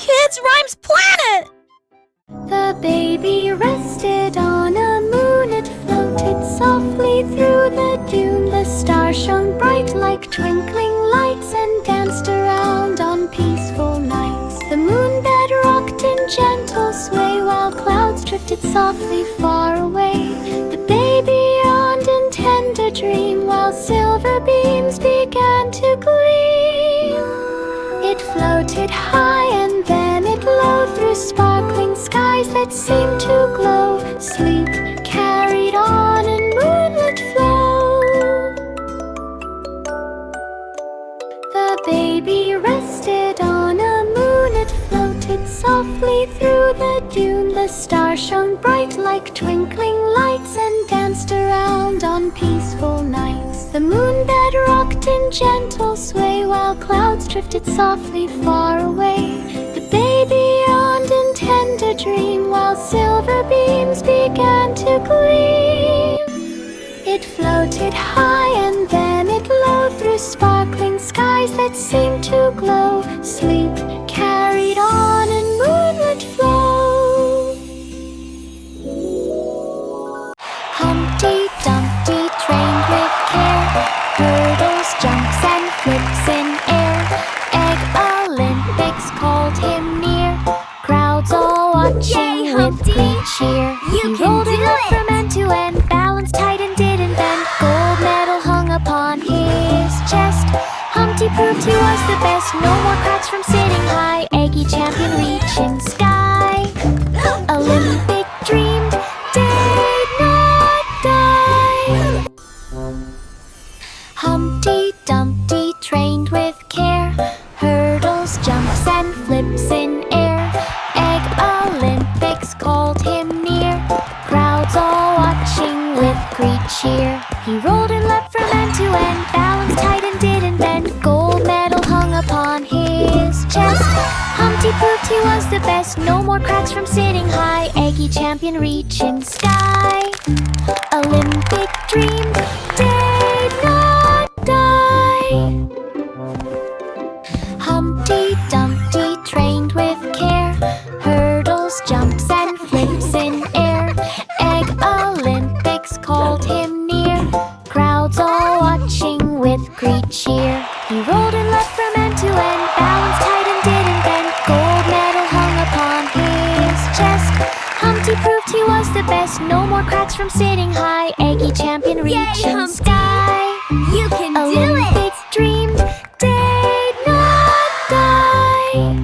Kids Rhymes Planet! The baby rested on a moon. It floated softly through the dune. The stars shone bright like twinkling lights and danced around on peaceful nights. The moonbed rocked in gentle sway while clouds drifted softly far away. The baby yawned in tender dream while silver beams began to gleam. It floated high and then it low through sparkling skies that seemed to glow. Sleep carried on in moonlit flow. The baby rested on a moon. It floated softly through the dune. The stars shone bright like twinkling lights and danced around on peaceful nights. The moonbed rocked in gentle sway while clouds drifted softly far away. The baby yawned in tender dream while silver beams began to gleam. It floated high and then it low through sparkling skies that seemed to glow. Sleep carried on in moonlit flow. Humpty Dumpty trained with care, hurdles, jumps and flips in air. Egg Olympics called him near, crowds all watching with great cheer. He rolled it up from end to end, balanced tight and didn't bend. Gold medal hung upon his chest. Humpty proved he was the best, no more cracks from sitting high. Eggy champion reaching sky, Olympic dreamed, did not die. Humpty Dumpty trained with care, hurdles, jumps and flips in air. Egg Olympics called him near, crowds all watching with great cheer. He rolled and leapt from end to end, balanced tight and didn't bend. Gold medal hung upon his chest. Humpty proved he was the best, no more cracks from sitting high. Eggy champion reaching sky, Olympic dream, did not die. Humpty Dumpty trained with care, hurdles, jumps and flips in air. Egg Olympics called him near, crowds all watching with great cheer. He rolled and leapt from end to end, balanced tight and didn't bend. Gold medal hung upon his chest. Humpty proved he was the best, no more cracks from sitting high. Eggy champion reaching sky, You can Olympic dreamed, did not die.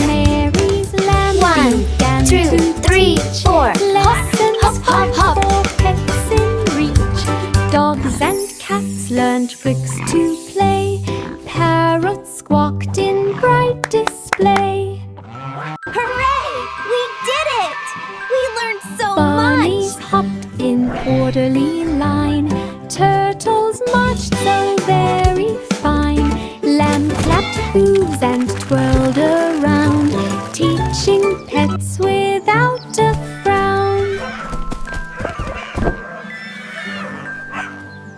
Mary's lamb began 1, 2, to 3, teach 4. lessons Hop, hop, hop, hop. for pets in reach. Dogs and cats learned tricks to play. Parrots squawked in bright display. Hooray! We did it! We learned so Bunnies much! hopped in orderly line. Turtles marched so very fine. Lamb clapped hooves and twirled around, teaching pets without a frown.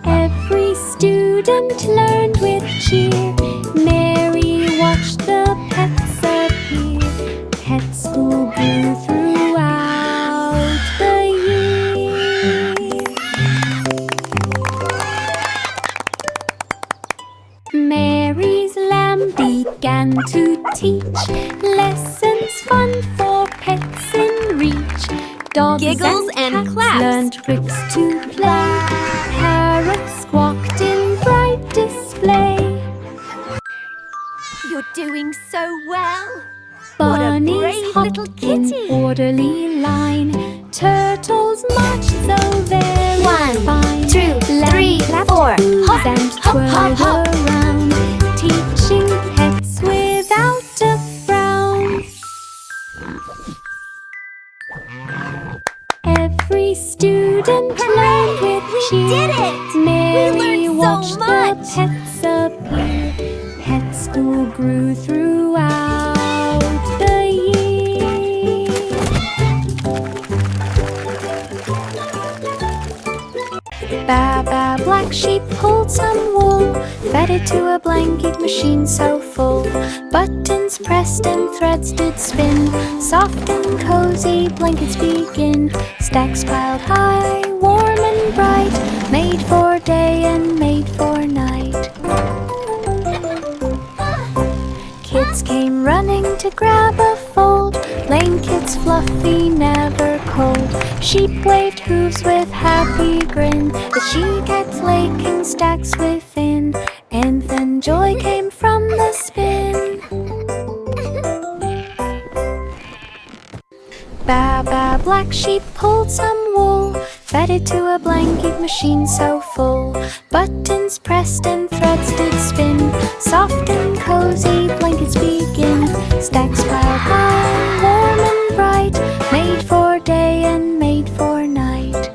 Every student learned with cheer. Mary watched the pets appear. Pet school grew throughout the year. Mary's lamb began to teach lessons fun for pets in reach. Dogs Giggles and cats claps. learned tricks to play. Parrots squawked in bright display. You're doing so well! What a Bunnies brave little hopped in kitty. orderly line. Turtles marched so very 1, fine. 2, Lamb 3, clapped 4. hooves Hop, and hop, hop, twirled hop. around, teaching pets without a frown. Every student learned with We cheer. did it! Mary We learned so watched much. the pets appear. Pet school grew throughout the year. Ba, black sheep pulled some wool, fed it to a blanket machine so full. Buttons Buttons pressed and threads did spin. Soft and cozy blankets begin. Stacks piled high, warm and bright, made for day and made for night. Kids came running to grab a fold. Blankets fluffy, never cold. Sheep waved hooves with happy grin. The she-cats laking stacks within. And then joy came from the spin. Ba ba, black sheep pulled some wool, fed it to a blanket machine so full. Buttons pressed and threads did spin. Soft and cozy blankets begin. Stacks piled high, warm and bright, made for day and made for night.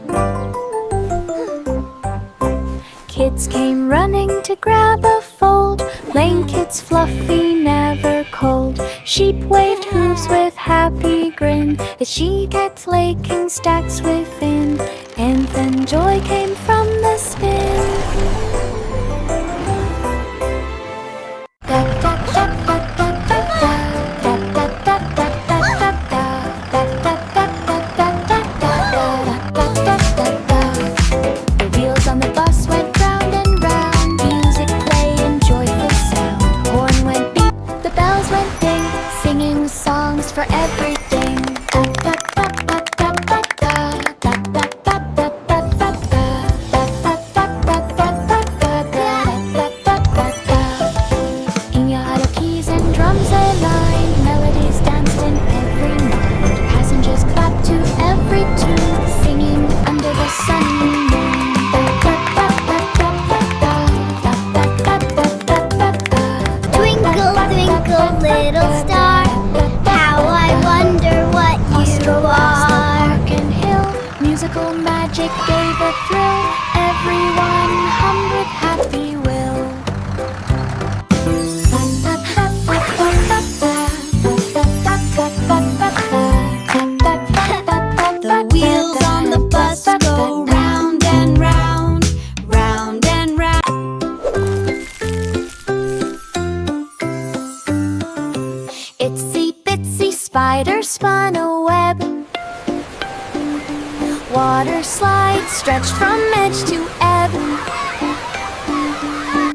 Kids came running to grab a fold. Blankets fluffy, never cold. Sheep waved hooves with happy grin. The she-cats laking stacks within. And then joy came from the spin. The wheels on the bus went round and round. Music playing, joyful sound. Horn went beep, the bells went ding, singing songs for everything. Magic gave a thrill. Everyone hummed with happy will. The wheels on the bus go round and round, round and round. Itsy bitsy spider spun a web. Water slides stretched from edge to ebb.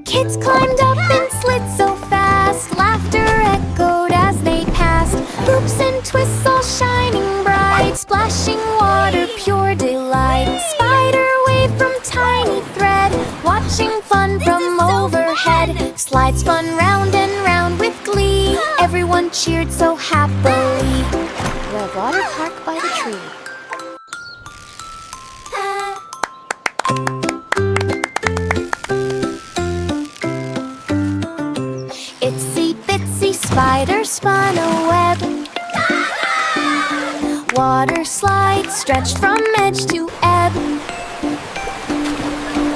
Kids climbed up and slid so fast. Laughter echoed as they passed. Hoops and twists all shining bright. Splashing water, pure delight. Spider wave from tiny thread. Watching fun from overhead. Slide spun round and round with glee. Everyone cheered so happily. The water park by the tree. Itsy bitsy spider spun a web. Water slides stretched from edge to ebb.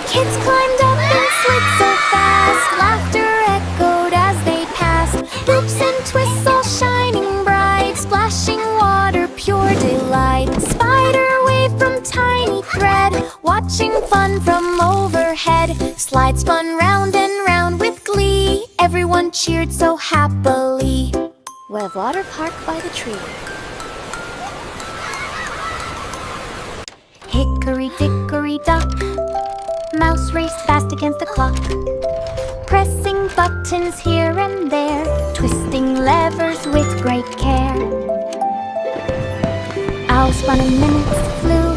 Kids climbed up and slid so fast. Laughter echoed as they passed. Hoops and twists all shining bright. Splashing water, pure delight. Spider wave from tiny thread. Watching fun from overhead. Slide spun round and round with glee. Everyone cheered so happily. Web water park by the tree. Hickory dickory dock. Mouse raced fast against the clock. Pressing buttons here and there. Twisting levers with great care. Owl spun and minutes flew.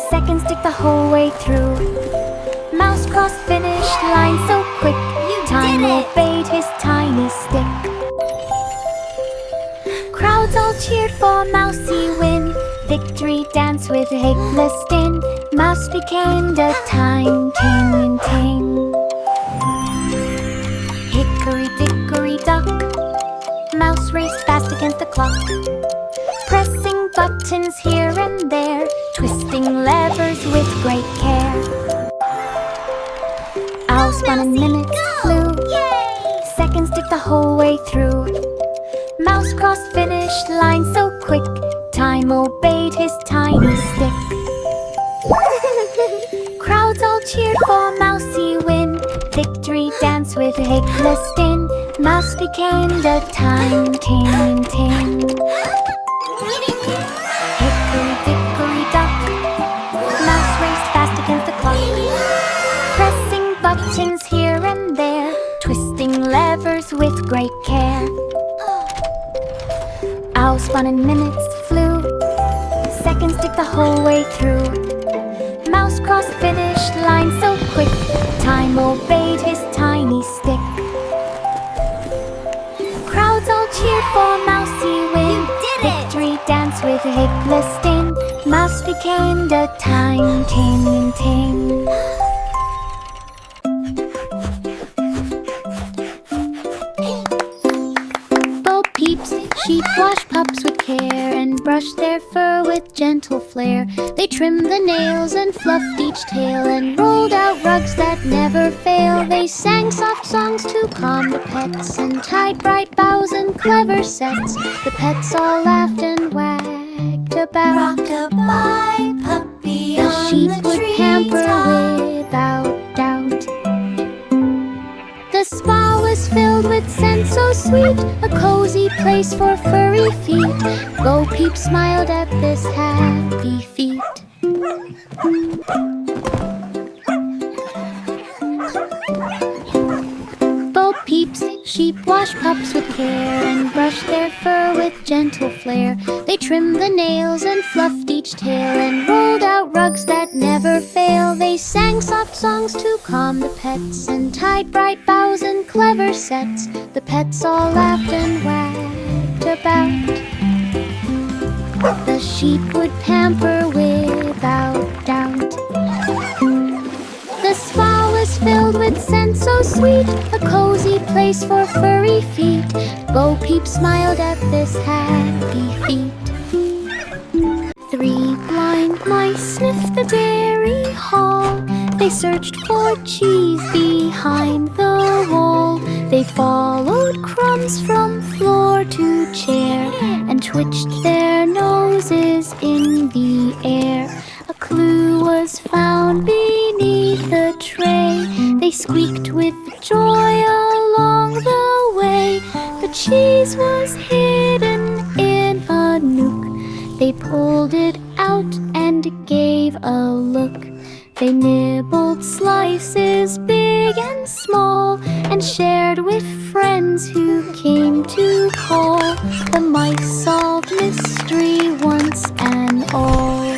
Seconds ticked the whole way through. Mouse crossed finish line so quick. Time obeyed his tiny stick. Crowds all cheered for Mousy win. Victory dance with Hickless din. Mouse became the time king and ting. Hickory dickory dock. Mouse raced fast against the clock. Pressing buttons here and there. Twisting levers with great care. Owl spun and minutes flew. Seconds ticked the whole way through. Mouse crossed finish line so quick. Time obeyed his tiny stick. Crowds all cheered for Mousy win. Victory dance with with Hicklistin. Mouse became the time ting ting. Hickory dickory dock, mouse raced fast against the clock, pressing buttons here and there, twisting levers with great care. Hours spun and minutes flew, seconds ticked the whole way through. Mouse crossed finish line so quick, time obeyed his tiny stick. Crowds all cheered for Mousy win. You did it! Victory dance with Hicklistin. Mouse became the time ting ting. Bo Peeps, sheep wash pups with care and brush their fur with gentle flair. They trimmed the nails and fluffed each tail and rolled out rugs that never fail. They sang soft songs to calm the pets and tied bright bows and clever sets. The pets all laughed and wagged about. Rock-a-bye, puppy The on sheep the would tree pamper top. without doubt. The spa was filled with scent so sweet, a cozy place for furry feet. Bo Peep smiled at this happy feat. Bo Peeps, sheep wash pups with care and brush their fur with gentle flair. They trimmed the nails and fluffed each tail and rolled out rugs that never fail. They sang soft songs to calm the pets and tied bright bows and clever sets. The pets all laughed and wagged about. The sheep would pamper without doubt. The spa was filled with scent so sweet, a cozy place for furry feet. Bo Peep smiled at this happy feat. 3 blind mice sniffed the dairy hall. They searched for cheese behind the wall. They followed crumbs from floor to chair and twitched their noses in the air. A clue was found beneath the tray. They squeaked with joy along the way. The cheese was hidden in a nook. They pulled it out and gave a look. They nibbled slices big and small and shared with friends who came to call. The mice solved mystery once and all.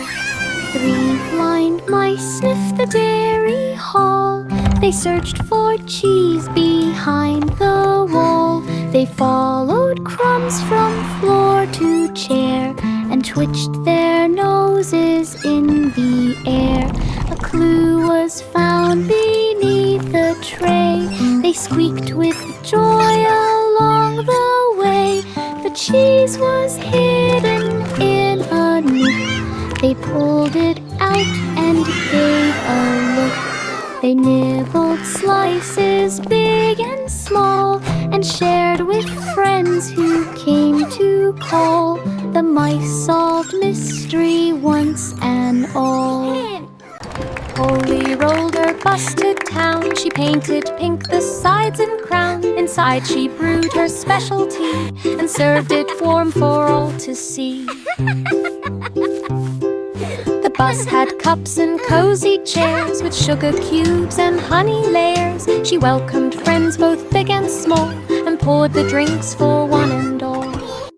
3 blind mice sniffed the dairy hall. They searched for cheese behind the wall. They followed crumbs from floor to chair and twitched their noses in the air. A clue was found beneath the tray. They squeaked with joy along the way. The cheese was hidden in a nook. They pulled it out and gave a look. They nibbled slices big and small and shared with friends who came to call. The mice solved mystery once and all. Polly rolled her bus to town. She painted pink the sides and crown. Inside she brewed her specialty and served it warm for all to see. The bus had cups and cozy chairs with sugar cubes and honey layers. She welcomed friends both big and small and poured the drinks for one and all.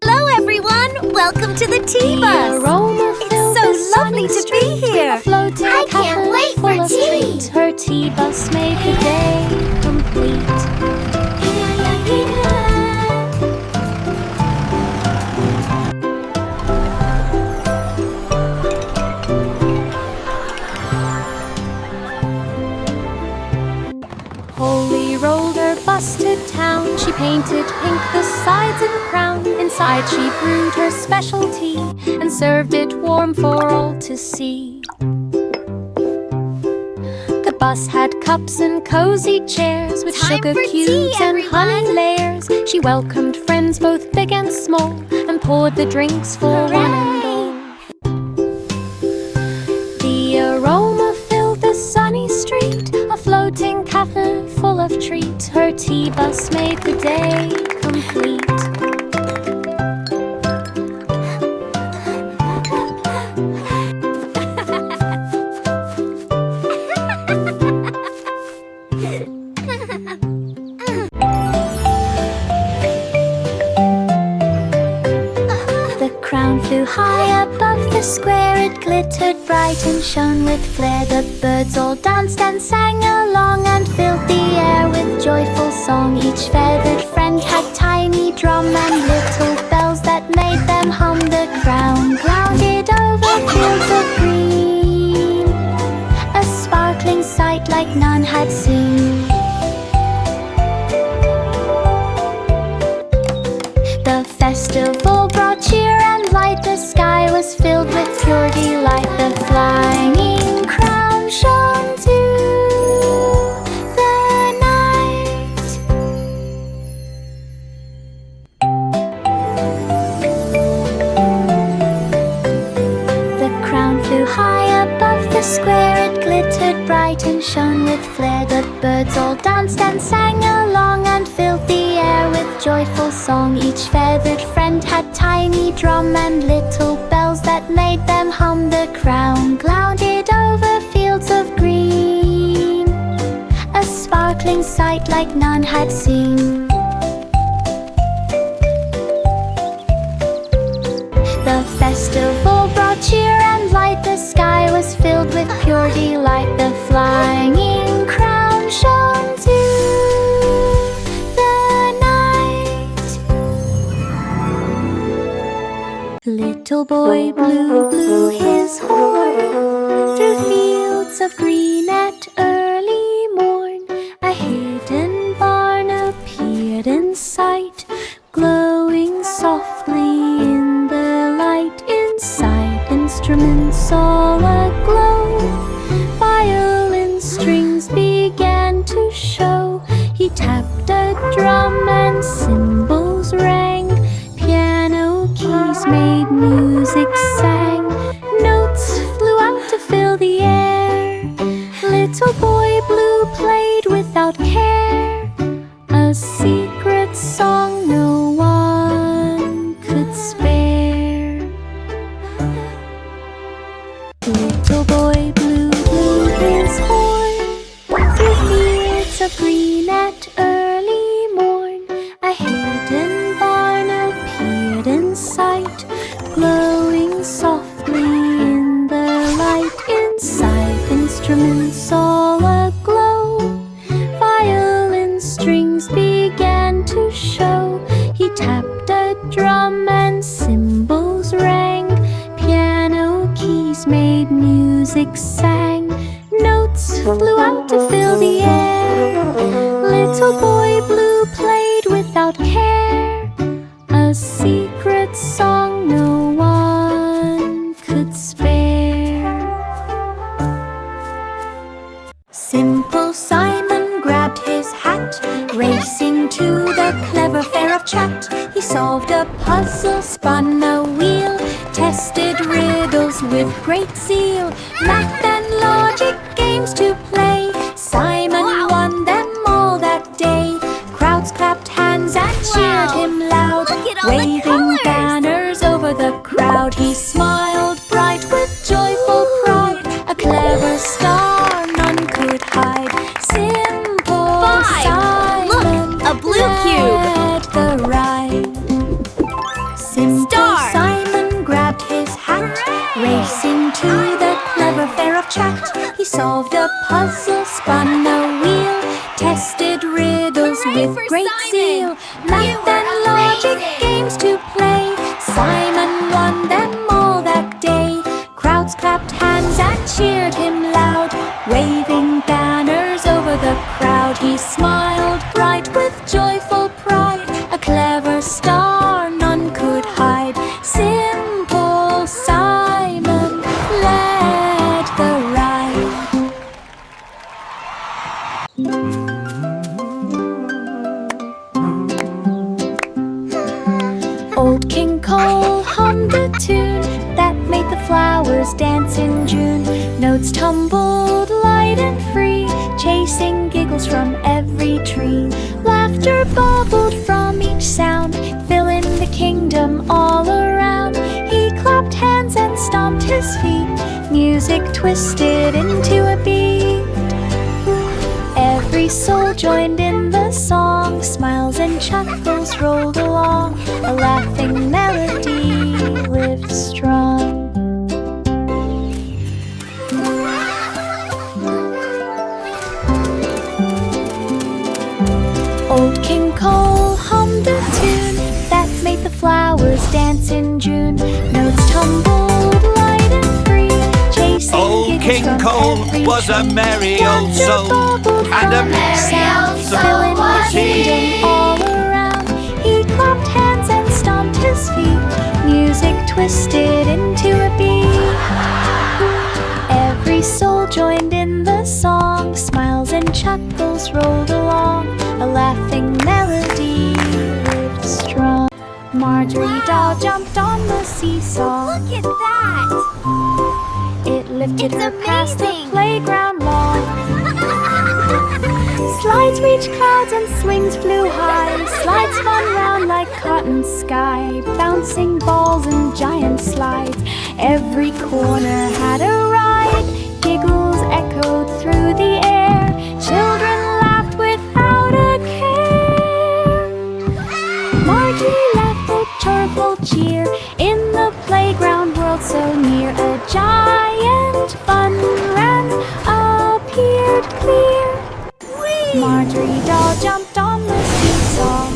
Hello, everyone. Welcome to the tea The bus. aroma filled the It's so lovely sunny to be street. here. A floating I can't kettle wait for full of tea. treats. Her tea bus made the day complete. Polly rolled her bus to town. She painted pink the sides and crown. Inside she brewed her specialty and served it warm for all to see. The bus had cups and cozy chairs with Time sugar for tea, cubes and honey everyone. layers. She welcomed friends both big and small and poured the drinks for one and all. The aroma filled the sunny street, a floating cafe full of treat. Her tea bus made the day complete. The crown flew high above the square. It glittered bright and shone with flair. The birds all danced and sang along and filled the air with joyful song. Each feathered friend had tiny drum and little bells that made them hum. The crown clouded over fields of green, a sparkling sight like none had seen. The festival brought cheer and light. The sky was filled with pure delight. The flying crown shone to the night. The crown flew high above the square. It glittered bright and shone with flair. The birds all danced and sang along and filled the air with joyful song. Each feathered friend had tiny drum and little bells that made them hum. The crown clouded over fields of green, a sparkling sight like none had seen. The festival brought cheer and light. The sky was filled with pure delight. The flying crown shone to the night. Little boy blue blew his horn through fields of green at early morn. A hidden barn appeared in sight, glowing softly in the light. Inside, instruments all aglow. Violin strings began to show. He tapped a drum and cymbals rang. Piano keys made music sang. Notes flew out to fill the air. Little boy blue played without care, a secret song no one could spare. Little boy blue blew his horn through fields of green at early morn. A hidden barn appeared in sight, glowing softly in the light. Inside, instruments all aglow. Violin strings began to show. He tapped a drum and cymbals rang. Piano keys made music sang. Notes flew out to fill the air. Little boy blue played without care, a secret song no one could spare. Simple Simon grabbed his hat, racing to the clever fair of chat. He solved a puzzle, spun a wheel, tested riddles with great zeal. Math and logic games to play, Simon won them all that day. Crowds clapped hands and cheered him loud, waving banners over the crowd. He smiled bright with joyful pride, a clever star none could hide. Simple Simon, Look, a blue cube. led the ride. Simple Star. Simon grabbed his hat, racing to the clever fair of chat. He solved a puzzle, spun a wheel, tested riddles Hooray with for great Simon. zeal. Math and logic games to play, Simon won them all that day. Crowds clapped hands and cheered him loud, waving banners over the crowd. He smiled bright with joyful pride, a clever star none could hide. Simple Simon led the ride. Old King Cole hummed a tune that made the flowers dance in June. Notes tumbled like light and free, chasing giggles from every tree. Laughter bubbled from each sound, filling the kingdom all around. He clapped hands and stomped his feet, music twisted into a beat. Every soul joined in the song, smiles and chuckles rolled along. A laughing melody lived strong. Old King Cole hummed a tune that made the flowers dance in June. Notes tumbled light and free, chasing Old King from Cole every was a tree. merry old soul, and a merry old soul filling the was he. kingdom all around. He clapped hands and stomped his feet, music twisted into a beat. Every soul joined in the song, smiles and chuckles rolled along. A laughing melody lived strong. Marjorie doll jumped on the seesaw. Look at that! It lifted It's her past the amazing. playground lawn. Slides reached clouds and swings flew high. Slides spun round like cotton sky, bouncing balls and giant slides. Every corner had a ride. Giggles echoed through the air. Children laughed without a care. Marjorie left a joyful cheer in the playground world so near. A giant fun ran appeared clear. Marjorie doll jumped on the seesaw.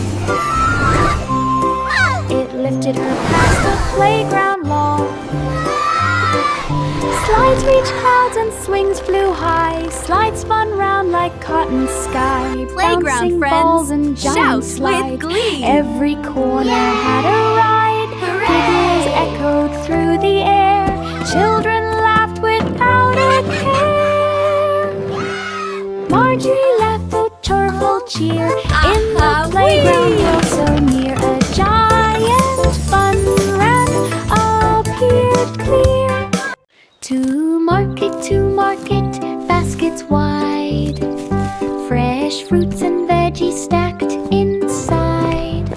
It lifted her past the playground lawn. Slides reached clouds and swings flew high. Slides spun round like cotton sky, Playground bouncing friends, balls and giant shout with slides. glee. Every corner had a ride. Hooray! Giggles echoed through the air. Children laughed without a care. Marjorie left a joyful cheer in the playground world so near. A giant fun ran appeared clear. To market, baskets wide. Fresh fruits and veggies stacked inside.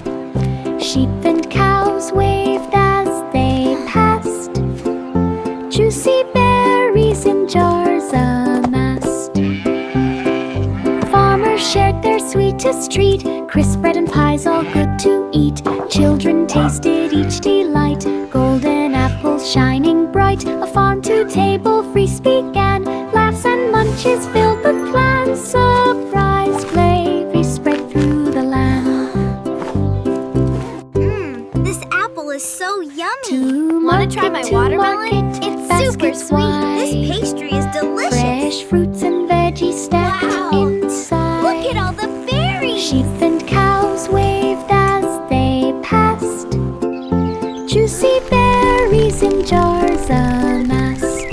Sheep and cows waved as they passed. Juicy berries in jars amassed. Farmers shared their sweetest treat. Crisp bread and pies all good to eat. Children tasted each delight. Golden apples shining bright. A farm-to-table feast began. Laughs and munches filled the plan. Surprise gravy spread through the land. This apple is so yummy. To Wanna try my market, to watermelon? market, It's super baskets sweet. wide. This pastry is delicious. Fresh fruits and veggies stacked Wow. inside. Look at all the berries. Sheep and cows waved as they passed. Juicy berries in jars amassed.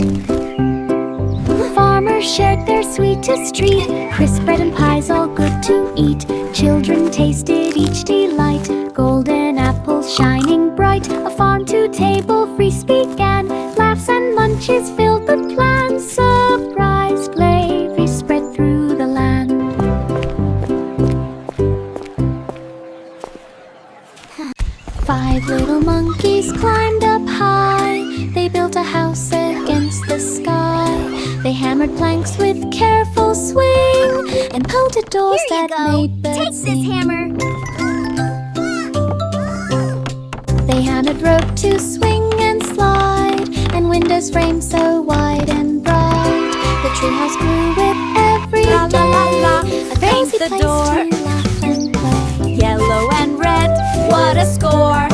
Farmers shared their sweetest treat. Crisp bread and pies all good to eat. Children tasted each delight. Golden apples shining bright. A farm-to-table feast began. Laughs and munches filled the plan. Surprise gravy spread through the land. Five little monkeys climbed up high. They built a house against the sky. They hammered planks with careful swing and pounded doors Here you that go. made birds Take this sing. hammer. They hammered rope to swing and slide, and windows framed so wide and bright. The treehouse grew with every La, la, day. la, la. A Paint cozy the place door. to laugh and play. Yellow and red, what a score.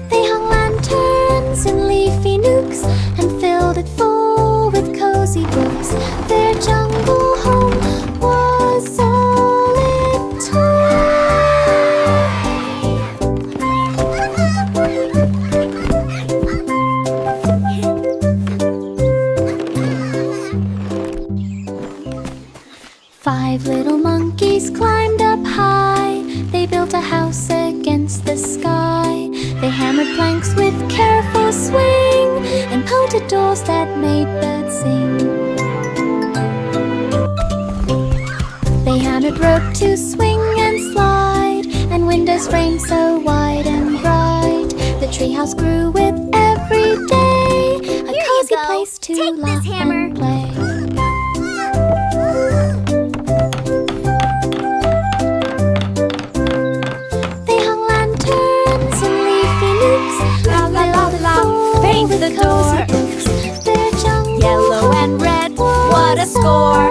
They hung lanterns in leafy nooks and filled it full with cozy books. Their jungle home was all it took. Five little monkeys climbed up high. They built a house against the sky. They hammered planks with careful swing and pounded doors that made birds sing. They hammered rope to swing and slide, and windows framed so wide and bright. The treehouse grew with every day, a cozy place to laugh and play. They hung lanterns in leafy nooks, la la la la, paint the door. Their jungle Yellow and red, what a score!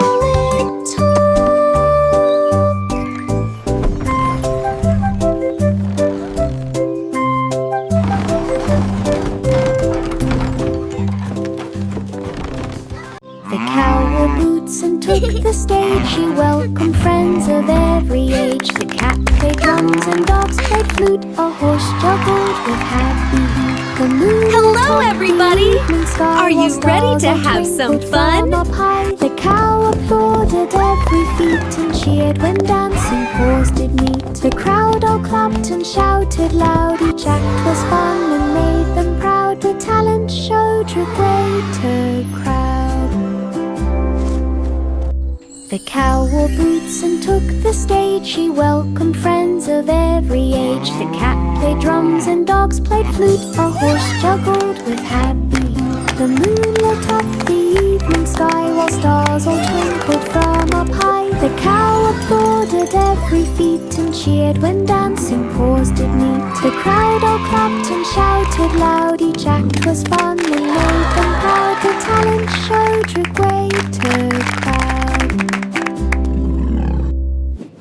Took the stage, she welcomed friends of every age. The cat played drums and dogs played flute. A horse juggled with happy heat. The moon Hello, everybody! Are you ready to have some fun? Up high, the cow applauded every feat and cheered when dancing paws did meet. The crowd all clapped and shouted loud. Each act was fun and made them proud. The talent showed drew greater crowd. The cow wore boots and took the stage. She welcomed friends of every age. The cat played drums and dogs played flute. A horse juggled with happy heat. The moon lit up the evening sky while stars all twinkled from up high. The cow applauded every feat and cheered when dancing paws did meet. The crowd all clapped and shouted loud. Each act was fun and made them proud. The talent showed drew greater crowd.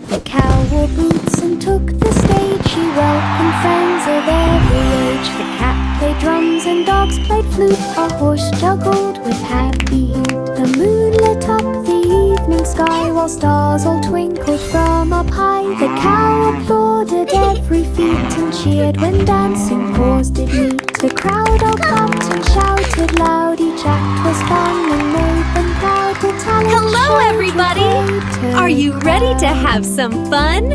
The cow wore boots and took the stage. She welcomed friends of every age. The cat played drums and dogs played flute. A horse juggled with happy heat. The moon lit up the evening sky while stars all twinkled from up high. The cow applauded every feat and cheered when dancing paws did meet. The crowd all clapped and shouted loud. Each act was fun and made them proud. The talent Hello, everybody! Are you ready to have some fun?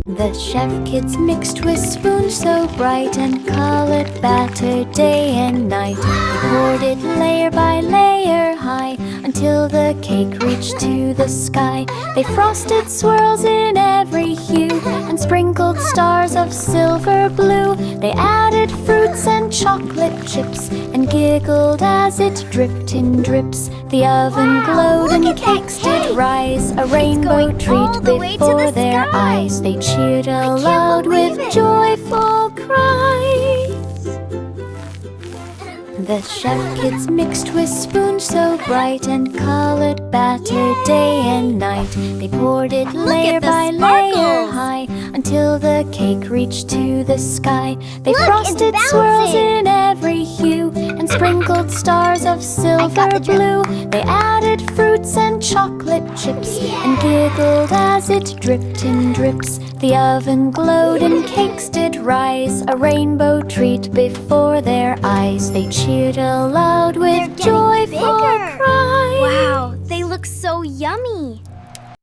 The chef kids mixed with spoons so bright and colored batter day and night. They poured it layer by layer high until the cake reached to the sky. They frosted swirls in every hue and sprinkled stars of silver blue. They added fruits and chocolate chips and giggled as it dripped in drips. The oven glowed and cakes did rise, a rainbow treat before their eyes. They cheered aloud with joyful cries. The chef kids mixed with spoons so bright and colored batter day and night. They poured it layer by layer high until the cake reached to the sky. They frosted swirls in every hue and sprinkled stars of silver blue. They added fruits and chocolate chips and giggled as it dripped in drips. The oven glowed and cakes did rise, a rainbow treat before their eyes. They cheered aloud with joyful cries. Wow, they look so yummy!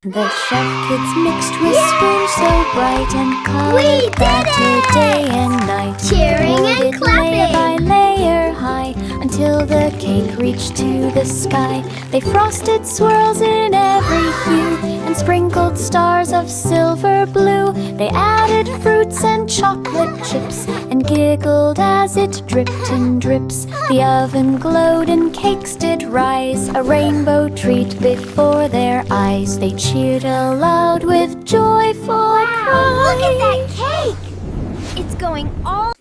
The chef kids mixed with spoons so bright and colored batter day and night. Cheering Poured and it layer by layer high until the cake reached to the sky. They frosted swirls in every hue and sprinkled stars of silver blue. They added fruits and chocolate chips and giggled as it dripped in drips. The oven glowed and cakes did rise, a rainbow treat before their eyes. They cheered aloud with joyful cries. Look at that cake! It's going all...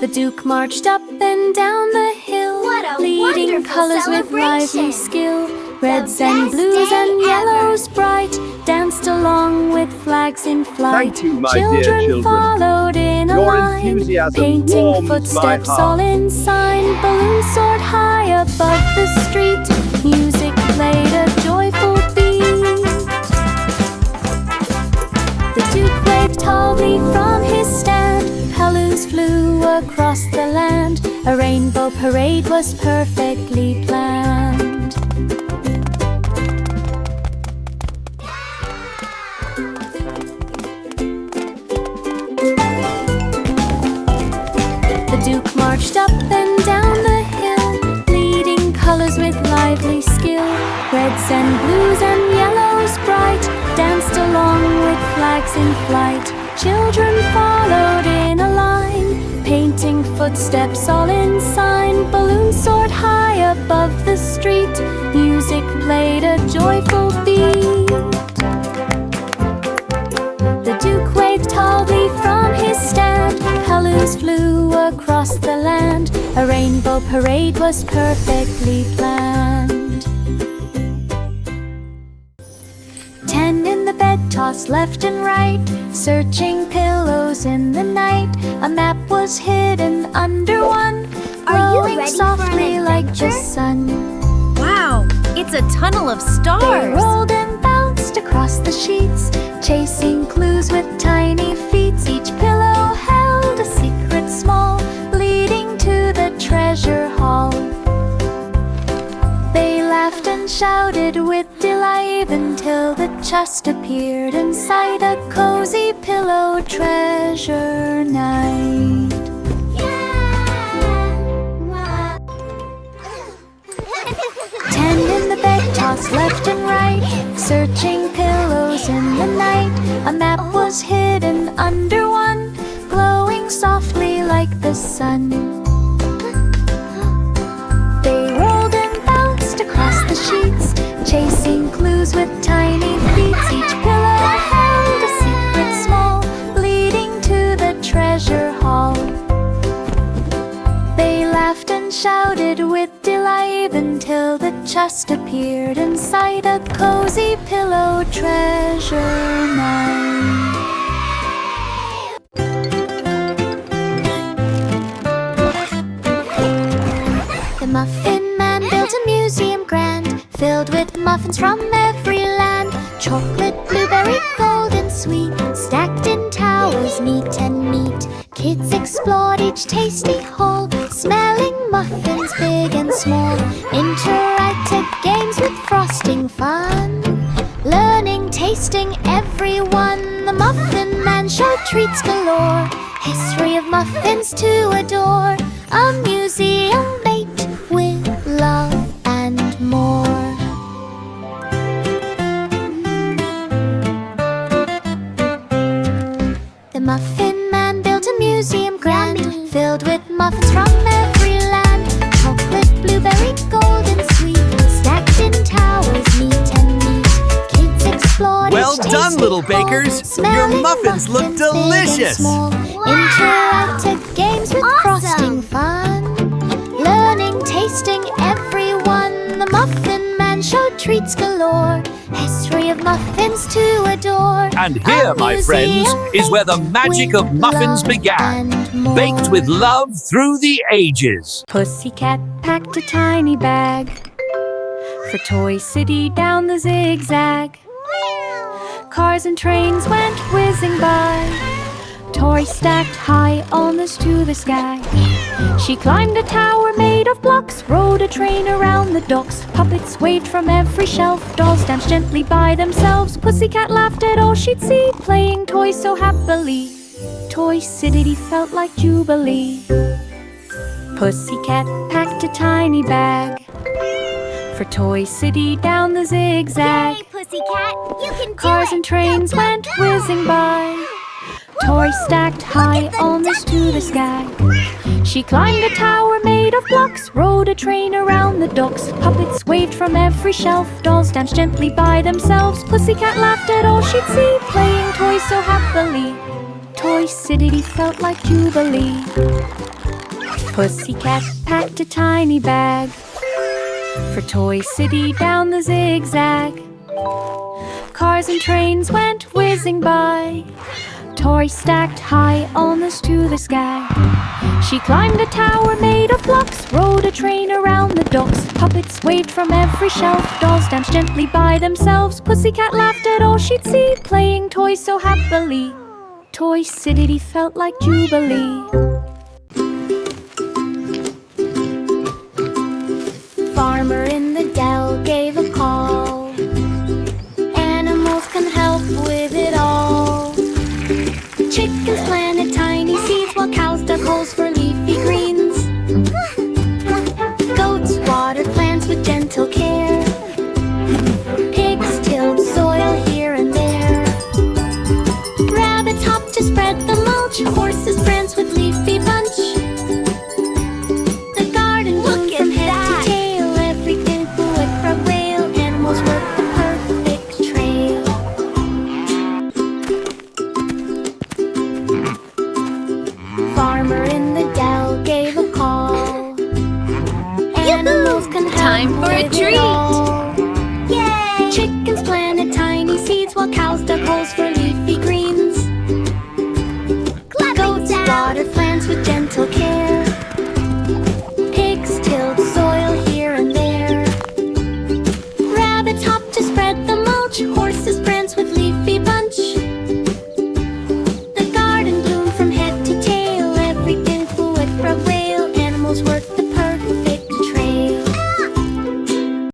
The Duke marched up and down the hill, What a leading wonderful colors with celebration. lively skill. Reds The and best blues day and ever. yellows bright danced along with flags in flight. Thank you, my dear children. Followed in a Your line, enthusiasm painting warms my footsteps heart. all in sign. Balloons soared high above the street. Music played a joyful beat. The Duke waved tallly from his stand. Balloons flew across the land. A rainbow parade was perfectly planned. colors with lively skill. Reds and blues and yellows bright danced along with flags in flight. Children followed in a line, painting footsteps all in sign. Balloons soared high above the street, music played a joyful beat. The Duke waved tallly from his stand, balloons flew across the land. A rainbow parade was perfectly planned. 10 in the bed tossed left and right, searching pillows in the night. A map was hidden under one, glowing softly like the sun. Wow, it's a tunnel of They stars. rolled and bounced across the sheets, chasing clues with tiny feet. Each pillow held a secret small, leading to the treasure hall. They laughed and shouted with delight until the chest appeared inside a cozy pillow treasure night. 10 in the bed tossed left and right, searching pillows in the night. A map was hidden under one, glowing softly like the sun. They rolled and bounced across the sheets, chasing clues with tiny feet. Each pillow held a secret small, leading to the treasure hall. They laughed and shouted with delight until the chest appeared inside a cozy pillow treasure night. The Muffin Man built a museum grand, filled with muffins from every land. Chocolate, blueberry, gold and sweet, stacked in towers neat and neat. Kids explored each tasty hole, smelling muffins big and small. Interactive games with frosting fun, learning, tasting everyone. The Muffin Man showed treats galore, history of muffins to adore. A museum baked with love and more. The Muffin Man built a museum grand, filled with muffins from every land. Chocolate, blueberry, gold and sweet, stacked in towers neat and neat. Kids explored Well each done, tasty little hole, bakers. Your smelling muffins look big and delicious. small. Interactive games with frosting fun, learning, tasting everyone. The Muffin Man showed treats galore, history of muffins to adore. And here, A my friends, museum is where the baked magic with of muffins love began. and more. Baked with love through the ages. Pussycat packed a tiny bag for Toy City down the zigzag. Cars and trains went whizzing by, toys stacked high almost to the sky. She climbed a tower made of blocks, rode a train around the docks. Puppets waved from every shelf, dolls danced gently by themselves. Pussycat laughed at all she'd see, playing toys so happily. Toy City felt like jubilee. Pussycat packed a tiny bag for Toy City down the zigzag. Hey, Pussycat, you can Cars and trains went whizzing by, toys stacked high almost to the sky. She climbed a tower made of blocks, rode a train around the docks. Puppets waved from every shelf, dolls danced gently by themselves. Pussycat laughed at all she'd see, playing toys so happily. Toy City felt like jubilee. Pussycat packed a tiny bag for Toy City down the zigzag. Cars and trains went whizzing by, toys stacked high almost to the sky. She climbed a tower made of blocks, rode a train around the docks. Puppets waved from every shelf, dolls danced gently by themselves. Pussycat laughed at all she'd see, playing toys so happily. Toy City felt like jubilee. Farmer in the dell gave a call, animals can help with it all. Chickens planted tiny seeds, while cows dug holes for leafy greens. Goats watered plants with animals can help Time for a with treat. it all. Yay! Chickens plant tiny seeds while cows dug holes for leafy greens. Clapping Goats sound. water plants with gentle care.